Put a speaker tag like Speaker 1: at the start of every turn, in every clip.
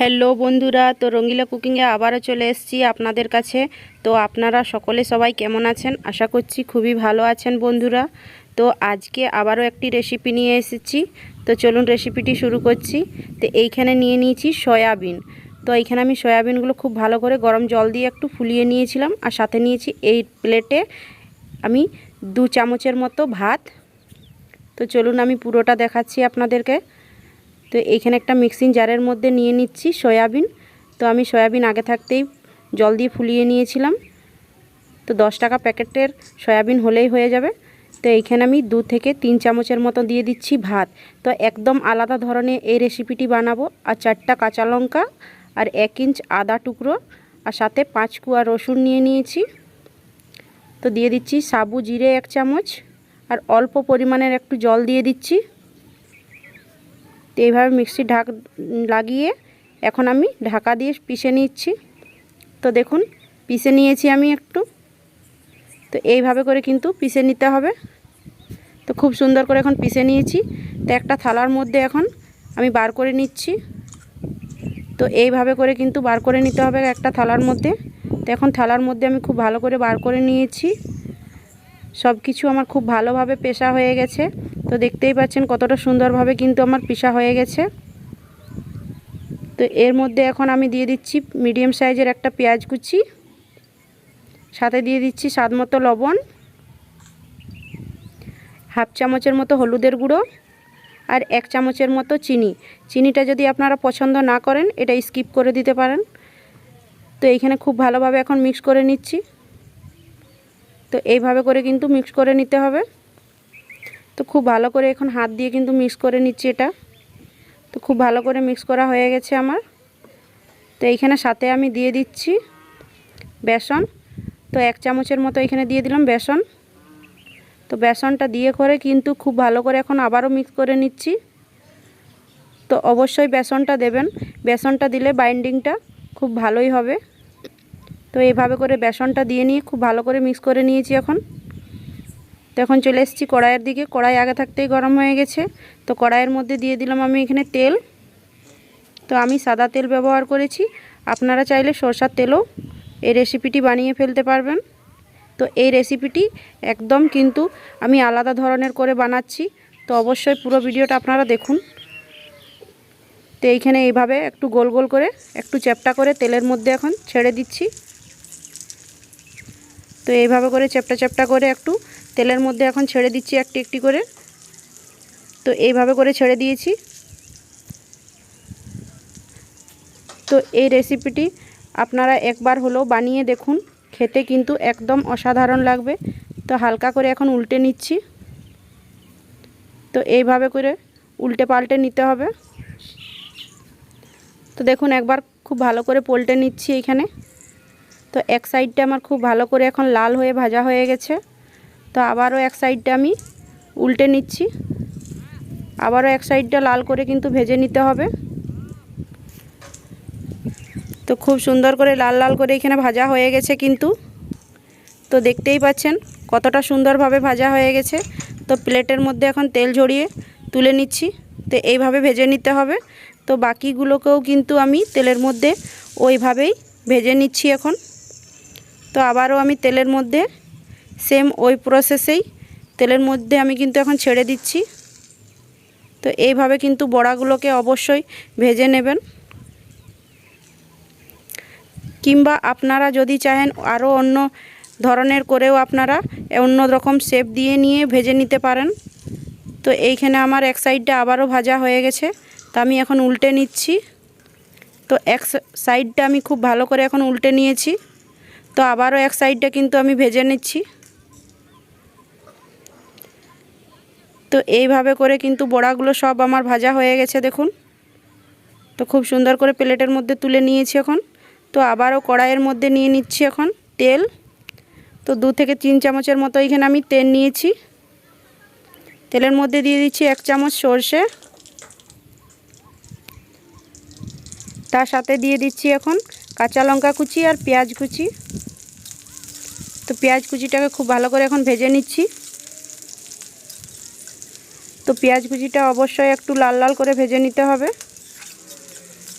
Speaker 1: Hello বন্ধুরা, তো রঙ্গিলা কুকিংয়ে আবারও চলে এসেছি আপনাদের কাছে। তো আপনারা সবাই কেমন আছেন? আশা করছি খুবই ভালো আছেন বন্ধুরা। তো আজকে আবারও একটি রেসিপি নিয়ে এসেছি। তো চলুন রেসিপিটি শুরু করছি। তো এইখানে নিয়ে নিয়েছি সয়াবিন। তো এইখানে আমি সয়াবিনগুলো খুব ভালো করে গরম জল দিয়ে একটু ফুলিয়ে নিয়েছিলাম, আর সাথে নিয়েছি এই প্লেটে আমি 2 চামচের মতো ভাত। তো চলুন আমি পুরোটা দেখাচ্ছি আপনাদেরকে। তো এইখানে একটা মিক্সিং জারের মধ্যে নিয়ে নিচ্ছি সয়াবিন। তো আমি সয়াবিন আগে থাকতেই জল দিয়ে ফুলিয়ে নিয়েছিলাম। তো 10 টাকা প্যাকেটের সয়াবিন হলেই হয়ে যাবে। তো এইখানে আমি 2 থেকে 3 চামচের মতো দিয়ে দিচ্ছি ভাত। তো একদম আলাদা ধরনের এই রেসিপিটি বানাবো। আর 4টা কাঁচা লঙ্কা আর 1 ইঞ্চ আদা টুকরো, আর সাথে 5 কোয়া রসুন নিয়ে নিয়েছি। তো দিয়ে দিচ্ছি সাবু জিরে 1 চামচ, আর অল্প পরিমাণের একটু জল দিয়ে দিচ্ছি। তো এইভাবে মিক্সি লাগিয়ে এখন আমি ঢাকা দিয়ে পিষে নিচ্ছি। তো দেখুন পিষে নিয়েছি আমি একটু। তো এইভাবে করে কিন্তু পিষে নিতে হবে। তো খুব সুন্দর করে এখন পিষে নিয়েছি। তো একটা থালার মধ্যে এখন আমি বার করে নিচ্ছি। তো এইভাবে করে কিন্তু বার করে নিতে হবে একটা থালার মধ্যে। তো এখন থালার মধ্যে আমি খুব ভালো করে বার করে নিয়েছি। সব কিছু আমার খুব ভালোভাবে পেষা হয়ে গেছে। তো দেখতেই পাচ্ছেন কতটা সুন্দরভাবে কিন্তু আমার পিষা হয়ে গেছে। তো এর মধ্যে এখন আমি দিয়ে দিচ্ছি মিডিয়াম সাইজের একটা পেঁয়াজ কুচি, সাথে দিয়ে দিচ্ছি স্বাদমতো লবণ, 1/2 চামচের মতো হলুদের গুঁড়ো, আর 1 চামচের মতো চিনি। চিনিটা যদি আপনারা পছন্দ না করেন এটা স্কিপ করে দিতে পারেন। তো এইখানে খুব ভালোভাবে এখন মিক্স করে নিচ্ছি। তো এইভাবে করে কিন্তু মিক্স করে নিতে হবে। তো খুব ভালো করে এখন হাত দিয়ে কিন্তু মিক্স করে নিচ্ছি এটা। তো খুব ভালো করে মিক্স করা হয়ে গেছে আমার। তো এইখানে সাথে আমি দিয়ে দিচ্ছি বেসন। তো 1 চামচের মতো এখানে দিয়ে দিলাম বেসন। তো বেসনটা দিয়ে করে কিন্তু খুব ভালো করে এখন আবারও মিক্স করে নিচ্ছি। তো অবশ্যই বেসনটা দেবেন, বেসনটা দিলে বাইন্ডিংটা খুব ভালোই হবে। তো এইভাবে করে বেসনটা দিয়ে নিয়ে খুব ভালো করে মিক্স করে নিয়েছি এখন। তো এখন চলে এসেছি কড়াইয়ের দিকে। কড়াই আগে থাকতেই গরম হয়ে গেছে। তো কড়াইয়ের মধ্যে দিয়ে দিলাম আমি এখানে তেল। তো আমি সাদা তেল ব্যবহার করেছি, আপনারা চাইলে সরষের তেলও এই রেসিপিটি বানিয়ে ফেলতে পারবেন। তো এই রেসিপিটি একদম কিন্তু আমি আলাদা ধরনের করে বানাচ্ছি। তো অবশ্যই পুরো ভিডিওটা আপনারা দেখুন। তো এইখানে এইভাবে একটু গোল গোল করে একটু চ্যাপ্টা করে তেলের মধ্যে এখন ছেড়ে দিচ্ছি। তো এইভাবে করে চ্যাপ্টা চ্যাপ্টা করে একটু তেলের মধ্যে এখন ছেড়ে দিচ্ছি একটি একটি করে। তো এইভাবে করে ছেড়ে দিয়েছি। তো এই রেসিপিটি আপনারা একবার হলেও বানিয়ে দেখুন, খেতে কিন্তু একদম অসাধারণ লাগবে। তো হালকা করে এখন উল্টে নিচ্ছি। তো এইভাবে করে উল্টে পাল্টে নিতে হবে। তো দেখুন একবার খুব ভালো করে পল্টে নিচ্ছি এইখানে। তো এক সাইডটা আমার খুব ভালো করে এখন লাল হয়ে ভাজা হয়ে গেছে। তো আবারও এক সাইডটা আমি উল্টে নিচ্ছি। আবারও এক সাইডটা লাল করে কিন্তু ভেজে নিতে হবে। তো খুব সুন্দর করে লাল লাল করে এখানে ভাজা হয়ে গেছে কিন্তু। তো দেখতেই পাচ্ছেন কতটা সুন্দরভাবে ভাজা হয়ে গেছে। তো প্লেটের মধ্যে এখন তেল ঝরিয়ে তুলে নিচ্ছি। তো এইভাবে ভেজে নিতে হবে। তো বাকিগুলোকেও কিন্তু আমি তেলের মধ্যে ওইভাবেই ভেজে নিচ্ছি এখন। তো আবারও আমি তেলের মধ্যে সেম ওই প্রসেসেই তেলের মধ্যে আমি কিন্তু এখন ছেড়ে দিচ্ছি। তো এইভাবে কিন্তু বড়াগুলোকে অবশ্যই ভেজে নেবেন। কিংবা আপনারা যদি চাহেন আরও অন্য ধরনের করেও আপনারা অন্য রকম শেপ দিয়ে নিয়ে ভেজে নিতে পারেন। তো এইখানে আমার এক সাইডটা আবারও ভাজা হয়ে গেছে। তো আমি এখন উল্টে নিচ্ছি। তো এক সাইডটা আমি খুব ভালো করে এখন উল্টে নিয়েছি। তো আবারও এক সাইডটা কিন্তু আমি ভেজে নিচ্ছি। তো এইভাবে করে কিন্তু বড়াগুলো সব আমার ভাজা হয়ে গেছে দেখুন। তো খুব সুন্দর করে প্লেটের মধ্যে তুলে নিয়েছি এখন। তো আবারও কড়াইয়ের মধ্যে নিয়ে নিচ্ছি এখন তেল। তো 2 থেকে 3 চামচের মতো এখানে আমি তেল নিয়েছি। তেলের মধ্যে দিয়ে দিচ্ছি 1 চামচ সরষে, তার সাথে দিয়ে দিচ্ছি এখন কাঁচা লঙ্কা কুচি আর পেঁয়াজ কুচি। তো পেঁয়াজ কুচিটাকে খুব ভালো করে এখন ভেজে নিচ্ছি। তো পেঁয়াজ কুচিটা অবশ্যই একটু লাল লাল করে ভেজে নিতে হবে।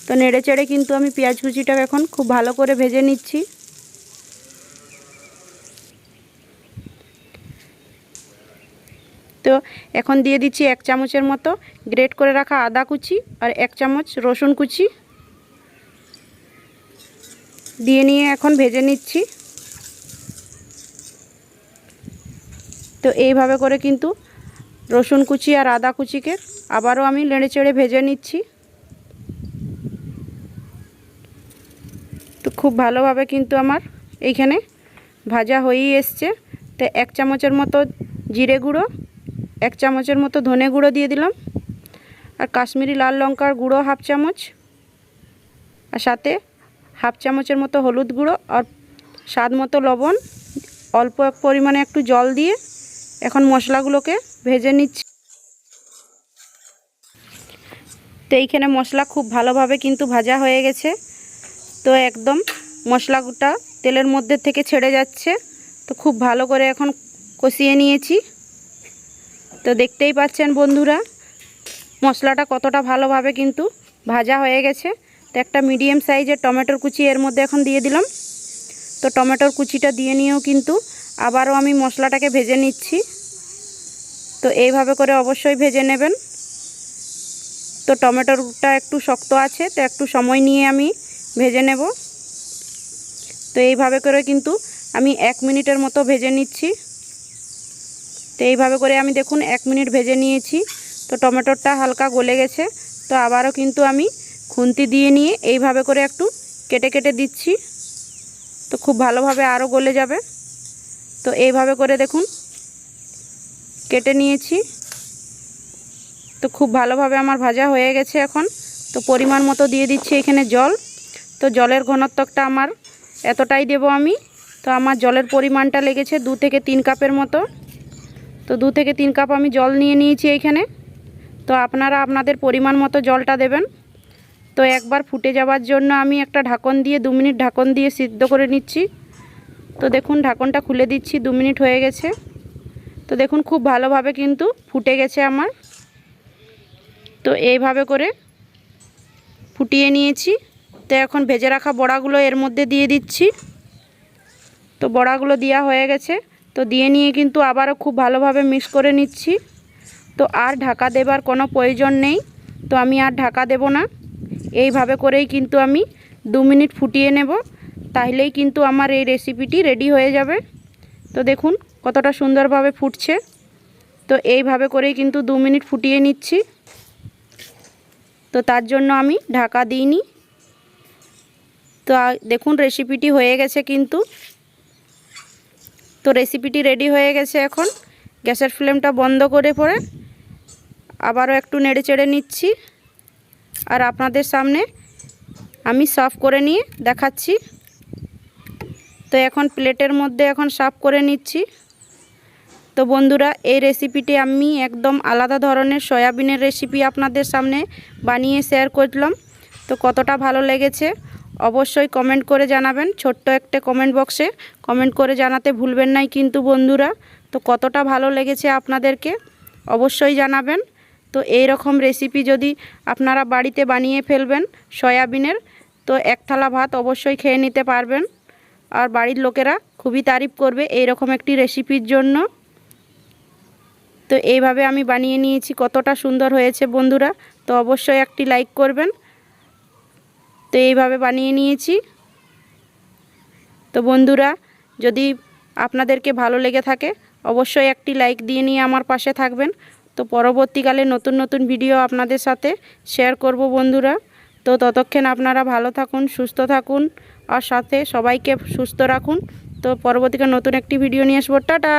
Speaker 1: তো নেড়ে চেড়ে কিন্তু আমি পেঁয়াজ কুচিটাকে এখন খুব ভালো করে ভেজে নিচ্ছি। তো এখন দিয়ে দিচ্ছি 1 চামচের মতো গ্রেট করে রাখা আদা কুচি আর 1 চামচ রসুন কুচি দিয়ে নিয়ে এখন ভেজে নিচ্ছি। তো এইভাবে করে কিন্তু রসুন কুচি আর আদা কুচিকে আবারও আমি নেড়ে চেড়ে ভেজে নিচ্ছি। তো খুব ভালোভাবে কিন্তু আমার এইখানে ভাজা হয়েই এসছে। তো 1 চামচের মতো জিরে গুঁড়ো, 1 চামচের মতো ধনে গুঁড়ো দিয়ে দিলাম, আর কাশ্মীরি লাল লঙ্কার গুঁড়ো 1/2 চামচ, আর সাথে 1/2 চামচের মতো হলুদ গুঁড়ো আর স্বাদ মতো লবণ, অল্প পরিমাণে একটু জল দিয়ে এখন মশলাগুলোকে ভেজে নিচ্ছি। তো এইখানে মশলা খুব ভালোভাবে কিন্তু ভাজা হয়ে গেছে। তো একদম মশলাটা তেলের মধ্যে থেকে ছেড়ে যাচ্ছে। তো খুব ভালো করে এখন কষিয়ে নিয়েছি। তো দেখতেই পাচ্ছেন বন্ধুরা মশলাটা কতটা ভালোভাবে কিন্তু ভাজা হয়ে গেছে। তো একটা মিডিয়াম সাইজের টমেটোর কুচি এর মধ্যে এখন দিয়ে দিলাম। তো টমেটোর কুচিটা দিয়ে নিয়েও কিন্তু আবারও আমি মশলাটাকে ভেজে নিচ্ছি। তো এইভাবে করে অবশ্যই ভেজে নেবেন। তো টমেটোটা একটু শক্ত আছে, তো একটু সময় নিয়ে আমি ভেজে নেব। তো এইভাবে করে কিন্তু আমি 1 মিনিটের মতো ভেজে নিচ্ছি। তো এইভাবে করে আমি দেখুন 1 মিনিট ভেজে নিয়েছি। তো টমেটোটা হালকা গলে গেছে। তো আবারও কিন্তু আমি খুন্তি দিয়ে নিয়ে এইভাবে করে একটু কেটে কেটে দিচ্ছি। তো খুব ভালোভাবে আরও গলে যাবে। তো এইভাবে করে দেখুন কেটে নিয়েছি। তো খুব ভালোভাবে আমার ভাজা হয়ে গেছে এখন। তো পরিমাণ মতো দিয়ে দিচ্ছি এখানে জল। তো জলের ঘনত্বটা আমার এতটাই দেব আমি। তো আমার জলের পরিমাণটা লেগেছে 2 থেকে 3 কাপের মতো। তো 2 থেকে 3 কাপ আমি জল নিয়ে নিয়েছি এইখানে। তো আপনারা আপনাদের পরিমাণ মতো জলটা দেবেন। তো একবার ফুটে যাওয়ার জন্য আমি একটা ঢাকন দিয়ে 2 মিনিট ঢাকন দিয়ে সিদ্ধ করে নিচ্ছি। তো দেখুন ঢাকনটা খুলে দিচ্ছি, 2 মিনিট হয়ে গেছে। তো দেখুন খুব ভালোভাবে কিন্তু ফুটে গেছে আমার। তো এইভাবে করে ফুটিয়ে নিয়েছি। তো এখন ভেজে রাখা বড়াগুলো এর মধ্যে দিয়ে দিচ্ছি। তো বড়াগুলো দেওয়া হয়ে গেছে। তো দিয়ে নিয়ে কিন্তু আবারও খুব ভালোভাবে মিক্স করে নিচ্ছি। তো আর ঢাকা দেবার কোনো প্রয়োজন নেই। তো আমি আর ঢাকা দেব না, এইভাবে করেই কিন্তু আমি 2 মিনিট ফুটিয়ে নেব। তাহলেই কিন্তু আমার এই রেসিপিটি রেডি হয়ে যাবে। তো দেখুন কতটা সুন্দরভাবে ফুটছে। তো এইভাবে করেই কিন্তু 2 মিনিট ফুটিয়ে নিচ্ছি। তো তার জন্য আমি ঢাকা দিইনি। তো দেখুন রেসিপিটি হয়ে গেছে কিন্তু। তো রেসিপিটি রেডি হয়ে গেছে। এখন গ্যাসের ফ্লেমটা বন্ধ করে পরে আবারও একটু নেড়ে চেড়ে নিচ্ছি। আর আপনাদের সামনে আমি সার্ভ করে নিয়ে দেখাচ্ছি। তো এখন প্লেটের মধ্যে এখন সার্ভ করে নিচ্ছি। তো বন্ধুরা এই রেসিপিটি আমি একদম আলাদা ধরনের সয়াবিনের রেসিপি আপনাদের সামনে বানিয়ে শেয়ার করলাম। তো কতটা ভালো লেগেছে অবশ্যই কমেন্ট করে জানাবেন। ছোট্ট একটা কমেন্ট বক্সে কমেন্ট করে জানাতে ভুলবেন না কিন্তু বন্ধুরা। তো কতটা ভালো লেগেছে আপনাদেরকে অবশ্যই জানাবেন। তো এই রকম রেসিপি যদি আপনারা বাড়িতে বানিয়ে ফেলবেন সয়াবিনের, তো 1 থালা ভাত অবশ্যই খেয়ে নিতে পারবেন। আর বাড়ির লোকেরা খুবই তারিফ করবে এই রকম একটি রেসিপির জন্য। তো এইভাবে আমি বানিয়ে নিয়েছি, কতটা সুন্দর হয়েছে বন্ধুরা। তো অবশ্যই একটি লাইক করবেন। তো এইভাবে বানিয়ে নিয়েছি। তো বন্ধুরা যদি আপনাদেরকে ভালো লেগে থাকে অবশ্যই একটি লাইক দিয়ে নিয়ে আমার পাশে থাকবেন। তো পরবর্তীকালে নতুন নতুন ভিডিও আপনাদের সাথে শেয়ার করব বন্ধুরা। তো ততক্ষণ আপনারা ভালো থাকুন, সুস্থ থাকুন, আর সাথে সবাইকে সুস্থ রাখুন। তো পরবর্তীকালে নতুন একটি ভিডিও নিয়ে আসবো। টাটা।